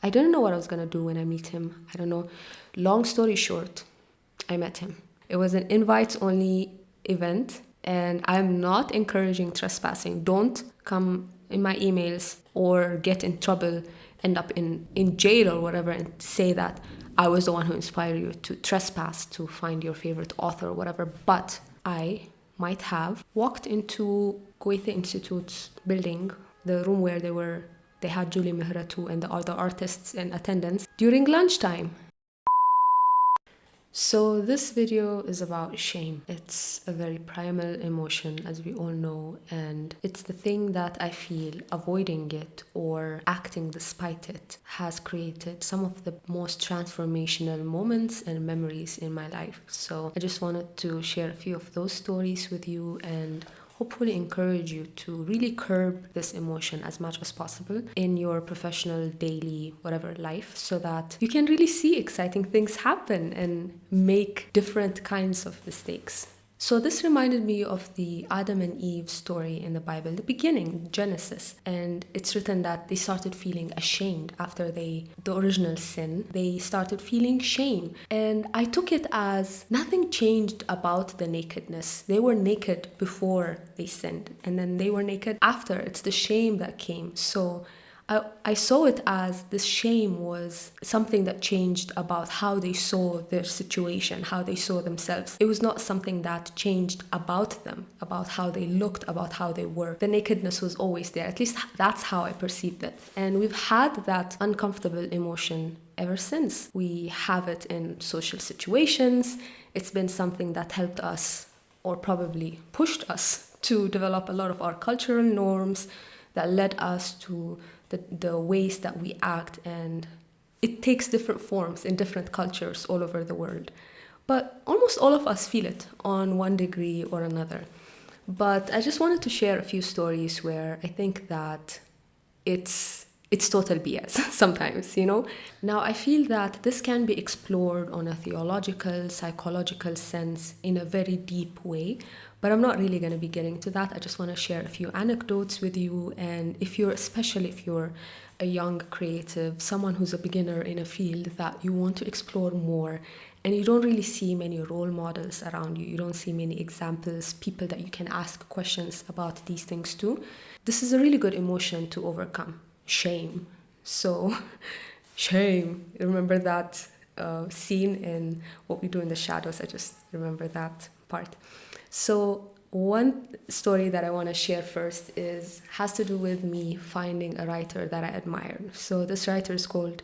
I didn't know what I was going to do when I meet him. I don't know. Long story short, I met him. It was an invites-only event, and I'm not encouraging trespassing. Don't come in my emails or get in trouble, end up in jail or whatever, and say that I was the one who inspired you to trespass to find your favorite author or whatever. But I might have walked into Goethe Institute's building, the room where they had Julie Mehratu and the other artists in attendance during lunchtime. So this video is about shame. It's a very primal emotion, as we all know, and it's the thing that I feel avoiding it or acting despite it has created some of the most transformational moments and memories in my life. So I just wanted to share a few of those stories with you and hopefully encourage you to really curb this emotion as much as possible in your professional, daily, whatever life, so that you can really see exciting things happen and make different kinds of mistakes. So this reminded me of the Adam and Eve story in the Bible, the beginning, Genesis. And it's written that they started feeling ashamed after the original sin. They started feeling shame. And I took it as nothing changed about the nakedness. They were naked before they sinned, and then they were naked after. It's the shame that came. So I saw it as this shame was something that changed about how they saw their situation, how they saw themselves. It was not something that changed about them, about how they looked, about how they were. The nakedness was always there. At least that's how I perceived it. And we've had that uncomfortable emotion ever since. We have it in social situations. It's been something that helped us, or probably pushed us, to develop a lot of our cultural norms that led us to the ways that we act, and it takes different forms in different cultures all over the world. But almost all of us feel it on one degree or another. But I just wanted to share a few stories where I think that it's total BS sometimes, you know? Now, I feel that this can be explored on a theological, psychological sense in a very deep way, but I'm not really going to be getting to that. I just want to share a few anecdotes with you, and especially if you're a young creative, someone who's a beginner in a field that you want to explore more, and you don't really see many role models around you, you don't see many examples, people that you can ask questions about these things to, this is a really good emotion to overcome. Shame. So, shame. Remember that scene in What We Do in the Shadows? I just remember that part. So, one story that I want to share first has to do with me finding a writer that I admire. So, this writer is called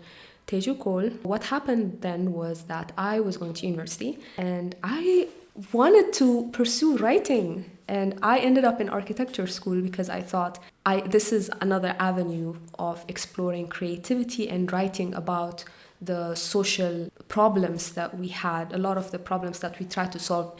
Teju Cole. What happened then was that I was going to university and I wanted to pursue writing, and I ended up in architecture school because I thought this is another avenue of exploring creativity and writing about the social problems that we had, a lot of the problems that we tried to solve,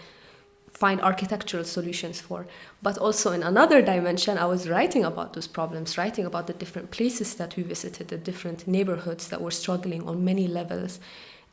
find architectural solutions for. But also in another dimension, I was writing about those problems, writing about the different places that we visited, the different neighborhoods that were struggling on many levels,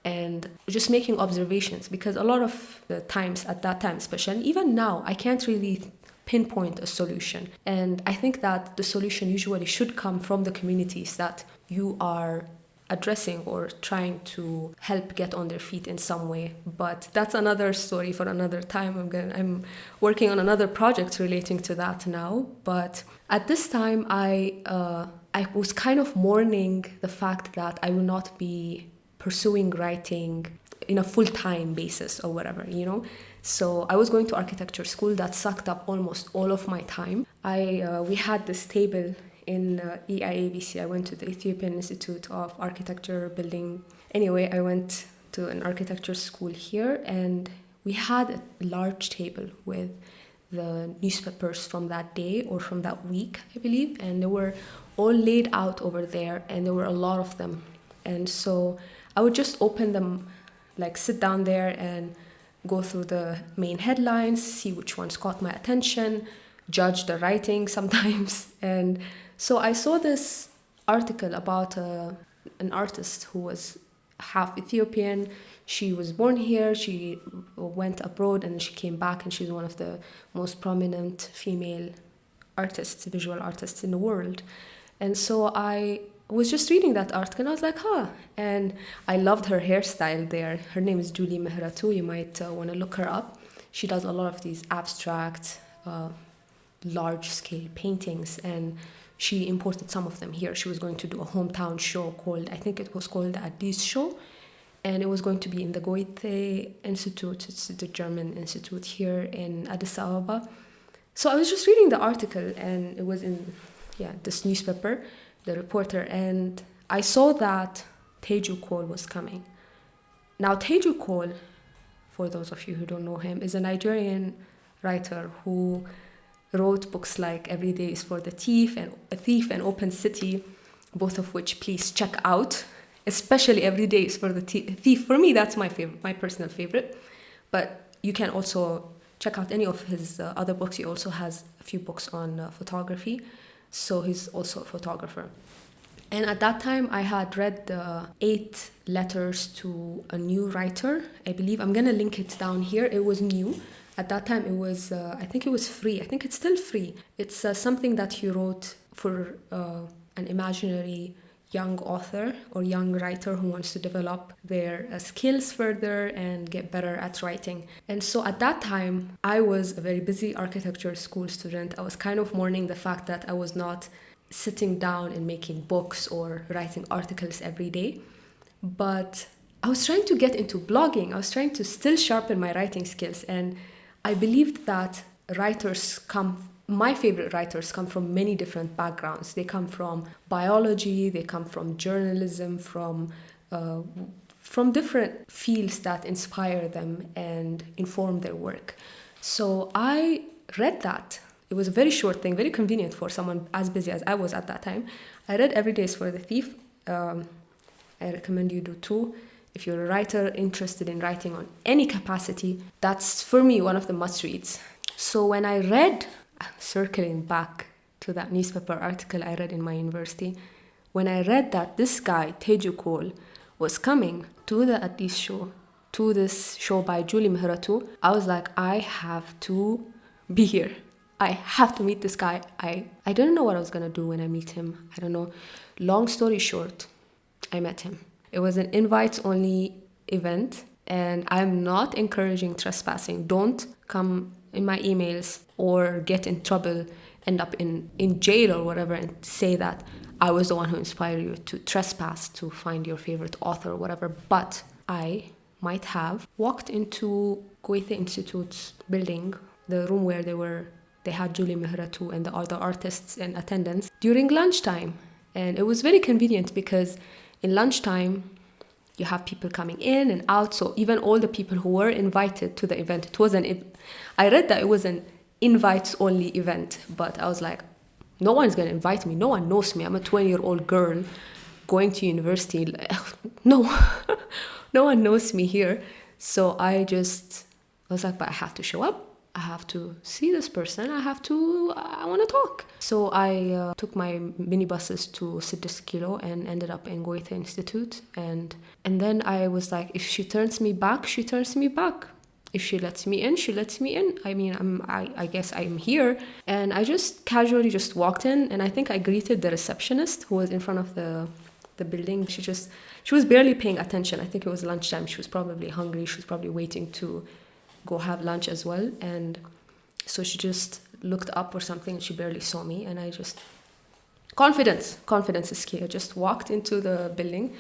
and just making observations, because a lot of the times at that time, especially even now, I can't really pinpoint a solution. And I think that the solution usually should come from the communities that you are addressing or trying to help get on their feet in some way. But that's another story for another time. I'm working on another project relating to that now. But at this time, I was kind of mourning the fact that I will not be pursuing writing in a full-time basis or whatever, you know? So I was going to architecture school that sucked up almost all of my time. We had this table in EIABC. I went to the Ethiopian Institute of Architecture building. Anyway, I went to an architecture school here, and we had a large table with the newspapers from that day or from that week, I believe, and they were all laid out over there, and there were a lot of them. And so I would just open them, like sit down there and go through the main headlines, see which ones caught my attention, judge the writing sometimes. And so I saw this article about an artist who was half Ethiopian. She was born here, she went abroad, and she came back, and she's one of the most prominent female artists, visual artists in the world. And so I was just reading that article and I was like, huh. And I loved her hairstyle there. Her name is Julie Mehratu. You might want to look her up. She does a lot of these abstract, large-scale paintings, and she imported some of them here. She was going to do a hometown show called, I think it was called the Addis Show, and it was going to be in the Goethe Institute. It's the German institute here in Addis Ababa. So I was just reading the article, and it was in this newspaper, the reporter, and I saw that Teju Cole was coming. Now, Teju Cole, for those of you who don't know him, is a Nigerian writer who wrote books like Every Day is for the Thief and Open City, both of which please check out, especially Every Day is for the Thief. For me, that's my favorite, my personal favorite. But you can also check out any of his other books. He also has a few books on photography. So he's also a photographer. And at that time, I had read the 8 letters to a new writer. I believe I'm going to link it down here. It was new. At that time, it was, I think it was free. I think it's still free. It's something that he wrote for an imaginary young author or young writer who wants to develop their skills further and get better at writing. And so at that time, I was a very busy architecture school student. I was kind of mourning the fact that I was not sitting down and making books or writing articles every day. But I was trying to get into blogging. I was trying to still sharpen my writing skills. And I believed that my favorite writers come from many different backgrounds. They come from biology, they come from journalism, from different fields that inspire them and inform their work. So I read that. It was a very short thing, very convenient for someone as busy as I was at that time. I read Every Day is for the Thief. I recommend you do too. If you're a writer interested in writing on any capacity, that's for me one of the must-reads. So when I read, circling back to that newspaper article I read in my university, when I read that this guy, Teju Cole, was coming to the Addis show, to this show by Julie Mehratu, I was like, I have to be here. I have to meet this guy. I didn't know what I was going to do when I meet him. I don't know. Long story short, I met him. It was an invites-only event, and I'm not encouraging trespassing. Don't come in my emails or get in trouble, end up in jail or whatever, and say that I was the one who inspired you to trespass to find your favorite author or whatever. But I might have walked into Goethe Institute's building, the room where they had Julie Mehratu and the other artists in attendance during lunchtime. And it was very convenient because in lunchtime, you have people coming in and out. So even all the people who were invited to the event, I read that it was an invites-only event, but I was like, no one's going to invite me. No one knows me. I'm a 20-year-old girl going to university. No, no one knows me here. So I was like, but I have to show up. I have to see this person. I want to talk. So I took my minibuses to Siddis Kilo and ended up in Goethe Institute. And then I was like, if she turns me back, she turns me back. If she lets me in, she lets me in. I mean, I guess I'm here. And I just casually just walked in, and I think I greeted the receptionist who was in front of the building. She was barely paying attention. I think it was lunchtime. She was probably hungry. She was probably waiting to go have lunch as well. And so she just looked up or something, and she barely saw me. And I just, confidence is key. I just walked into the building.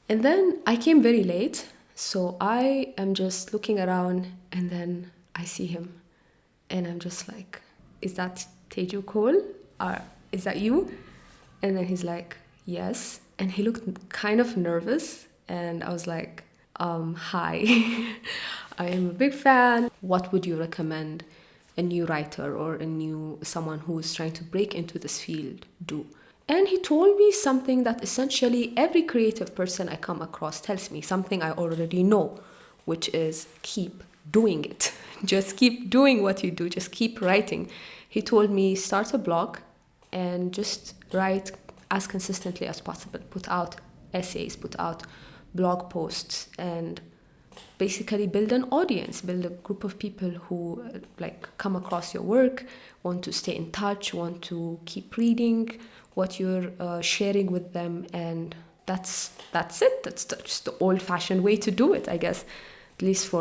And then I came very late. So I am just looking around, and then I see him, and I'm just like, is that Teju Cole? Or is that you? And then he's like, yes. And he looked kind of nervous, and I was like, hi, I am a big fan. What would you recommend a new writer or someone who is trying to break into this field do? And he told me something that essentially every creative person I come across tells me, something I already know, which is keep doing it. Just keep doing what you do. Just keep writing. He told me start a blog and just write as consistently as possible. Put out essays, put out blog posts, and basically build an audience, build a group of people who like come across your work, want to stay in touch, want to keep reading what you're sharing with them, and that's it. That's just the old-fashioned way to do it, I guess. At least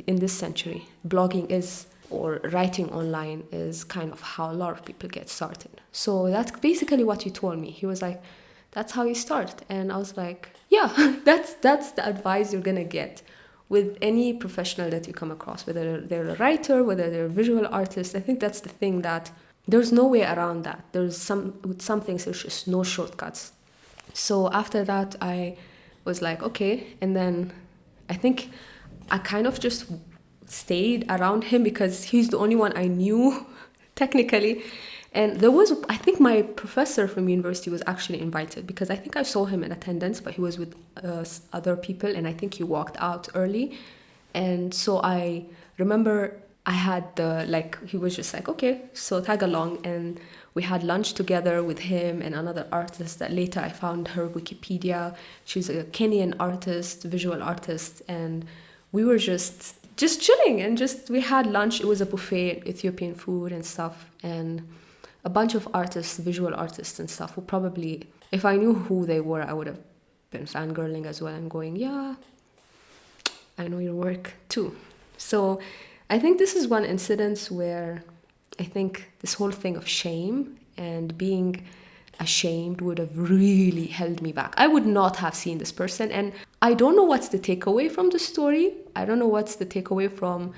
in this century, blogging is, or writing online is kind of how a lot of people get started. So that's basically what he told me. He was like, that's how you start. And I was like, yeah, that's the advice you're gonna get with any professional that you come across, whether they're a writer, whether they're a visual artist. I think that's the thing, that there's no way around that. With some things, there's just no shortcuts. So after that, I was like, okay. And then I think I kind of just stayed around him because he's the only one I knew technically. And I think my professor from university was actually invited, because I think I saw him in attendance, but he was with other people, and I think he walked out early. And so I remember I had he was just like, okay, so tag along. And we had lunch together with him and another artist that later I found her Wikipedia. She's a Kenyan artist, visual artist. And we were just chilling, and we had lunch. It was a buffet, Ethiopian food and stuff. And a bunch of artists, visual artists and stuff, who probably, if I knew who they were, I would have been fangirling as well and going, yeah, I know your work too. So I think this is one incident where I think this whole thing of shame and being ashamed would have really held me back. I would not have seen this person. And I don't know what's the takeaway from the story. I don't know what's the takeaway from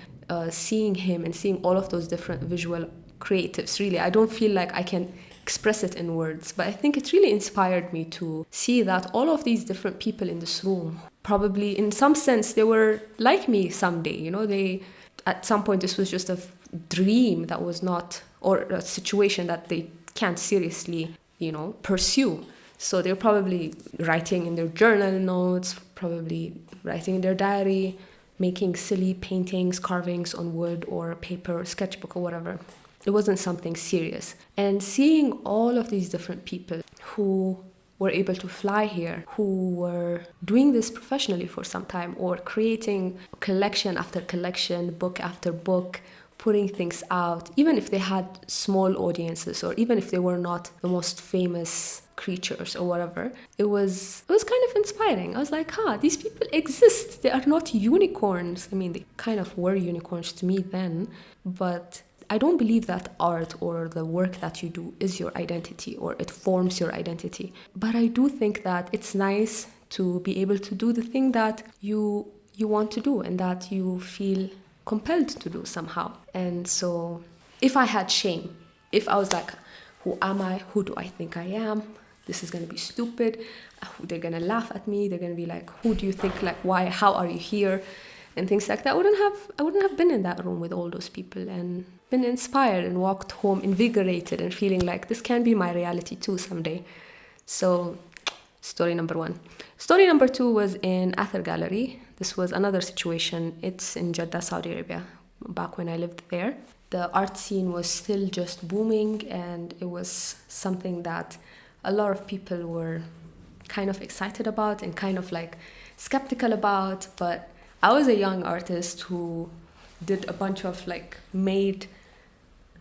seeing him and seeing all of those different visual creatives. Really, I don't feel like I can express it in words, but I think it really inspired me to see that all of these different people in this room, probably in some sense, they were like me someday. They, at some point, this was just a dream that was not, or a situation that they can't seriously, pursue. So they're probably writing in their journal notes, probably writing in their diary, making silly paintings, carvings on wood or paper, sketchbook or whatever. It wasn't something serious. And seeing all of these different people who were able to fly here, who were doing this professionally for some time, or creating collection after collection, book after book, putting things out, even if they had small audiences, or even if they were not the most famous creatures or whatever, it was kind of inspiring. I was like, these people exist. They are not unicorns. I mean, they kind of were unicorns to me then, but I don't believe that art or the work that you do is your identity, or it forms your identity. But I do think that it's nice to be able to do the thing that you want to do and that you feel compelled to do somehow. And so if I had shame, if I was like, who am I? Who do I think I am? This is going to be stupid. They're going to laugh at me. They're going to be like, who do you think, like, why, how are you here? And things like that. I wouldn't have been in that room with all those people and been inspired and walked home invigorated and feeling like this can be my reality too someday. So story number 1. Story number 2 was in Athar Gallery. This was another situation. It's in Jeddah, Saudi Arabia, back when I lived there. The art scene was still just booming, and it was something that a lot of people were kind of excited about and kind of like skeptical about. But I was a young artist who did a bunch of made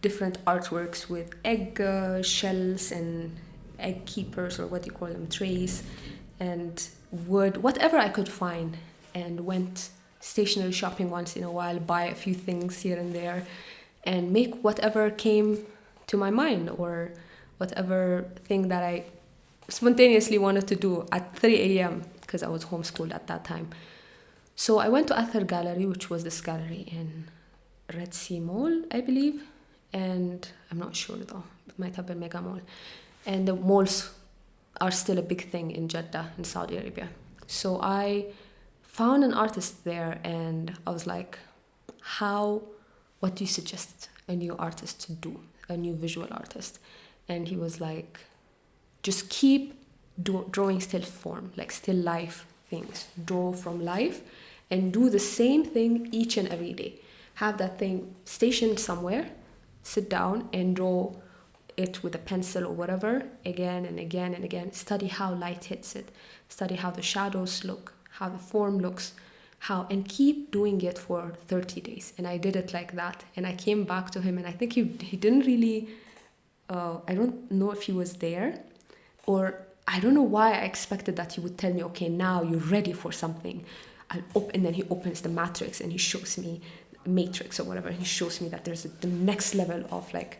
different artworks with egg shells and egg keepers, or what do you call them, trays, and wood, whatever I could find, and went stationery shopping once in a while, buy a few things here and there, and make whatever came to my mind, or whatever thing that I spontaneously wanted to do at 3 a.m. because I was homeschooled at that time. So I went to Athar Gallery, which was this gallery in Red Sea Mall, I believe. And I'm not sure though, it might have been Mega Mall. And the malls are still a big thing in Jeddah, in Saudi Arabia. So I found an artist there, and I was like, what do you suggest a new artist to do, a new visual artist? And he was like, just keep drawing still form, like still life things. Draw from life and do the same thing each and every day. Have that thing stationed somewhere, sit down and draw it with a pencil or whatever, again and again and again. Study how light hits it. Study how the shadows look, how the form looks, how, and keep doing it for 30 days. And I did it like that. And I came back to him, and I think he didn't really, I don't know if he was there, or I don't know why I expected that he would tell me, okay, now you're ready for something. And then he opens the matrix and he shows me matrix or whatever. And he shows me that there's the next level of like,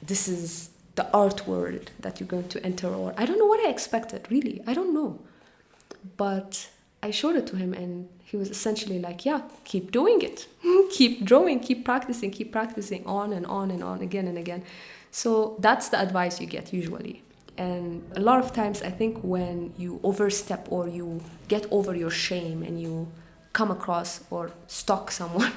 this is the art world that you're going to enter. Or I don't know what I expected, really. I don't know. But I showed it to him, and he was essentially like, yeah, keep doing it. Keep drawing, keep practicing on and on and on, again and again. So that's the advice you get usually. And a lot of times I think when you overstep or you get over your shame and you come across or stalk someone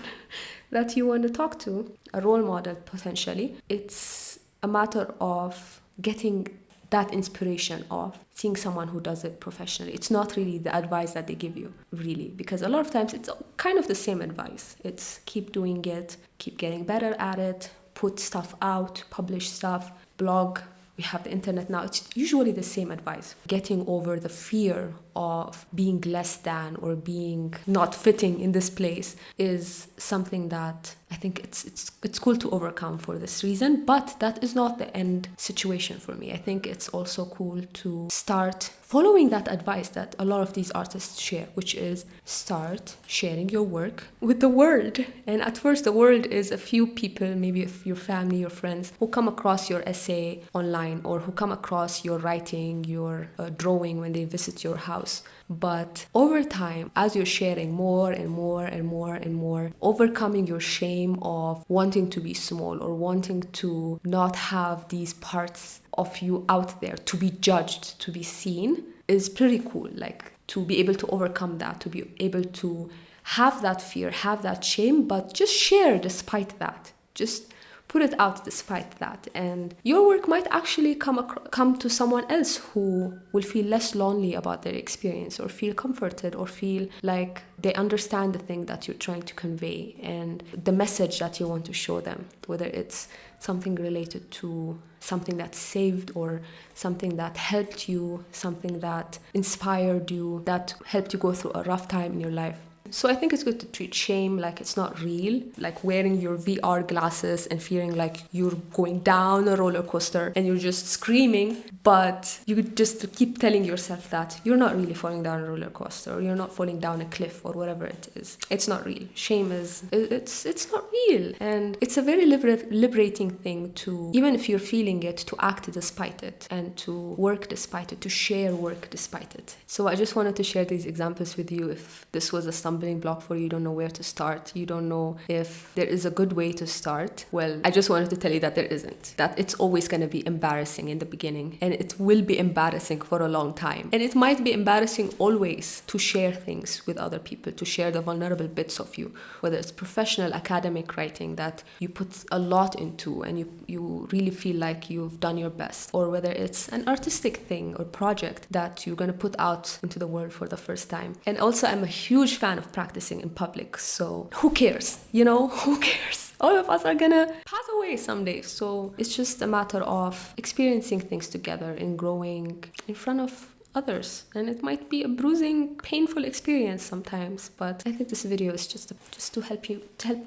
that you want to talk to, a role model potentially, it's a matter of getting that inspiration of seeing someone who does it professionally. It's not really the advice that they give you, really, because a lot of times it's kind of the same advice. It's keep doing it, keep getting better at it, put stuff out, publish stuff, blog. We have the internet now. It's usually the same advice. Getting over the fear of being less than or being not fitting in this place is something that I think it's cool to overcome for this reason, but that is not the end situation for me. I think it's also cool to start following that advice that a lot of these artists share, which is start sharing your work with the world. And at first the world is a few people, maybe your family, your friends, who come across your essay online or who come across your writing, your drawing when they visit your house. But over time, as you're sharing more and more and more and more, overcoming your shame of wanting to be small or wanting to not have these parts of you out there to be judged, to be seen, is pretty cool. Like, to be able to overcome that, to be able to have that fear, have that shame, but just share despite that. Just put it out despite that, and your work might actually come to someone else who will feel less lonely about their experience, or feel comforted, or feel like they understand the thing that you're trying to convey and the message that you want to show them, whether it's something related to something that saved or something that helped you, something that inspired you, that helped you go through a rough time in your life. So I think it's good to treat shame like it's not real, like wearing your VR glasses and feeling like you're going down a roller coaster and you're just screaming, but you could just keep telling yourself that you're not really falling down a roller coaster, or you're not falling down a cliff, or whatever it is. It's not real. Shame is, it's not real. And it's a very liberating thing to, even if you're feeling it, to act despite it, and to work despite it, to share work despite it. So I just wanted to share these examples with you. If this was a stumbling block for you, you don't know where to start, you don't know if there is a good way to start, well, I just wanted to tell you that there isn't. That it's always going to be embarrassing in the beginning, and it will be embarrassing for a long time. And it might be embarrassing always to share things with other people, to share the vulnerable bits of you, whether it's professional academic writing that you put a lot into and you really feel like you've done your best, or whether it's an artistic thing or project that you're going to put out into the world for the first time. And also, I'm a huge fan of practicing in public, so who cares? Who cares? All of us are gonna pass away someday, so it's just a matter of experiencing things together and growing in front of others. And it might be a bruising, painful experience sometimes, but I think this video is just to help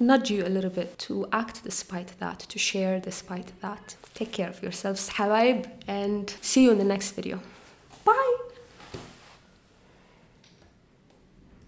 nudge you a little bit, to act despite that, to share despite that. Take care of yourselves, habaib, and see you in the next video. Bye.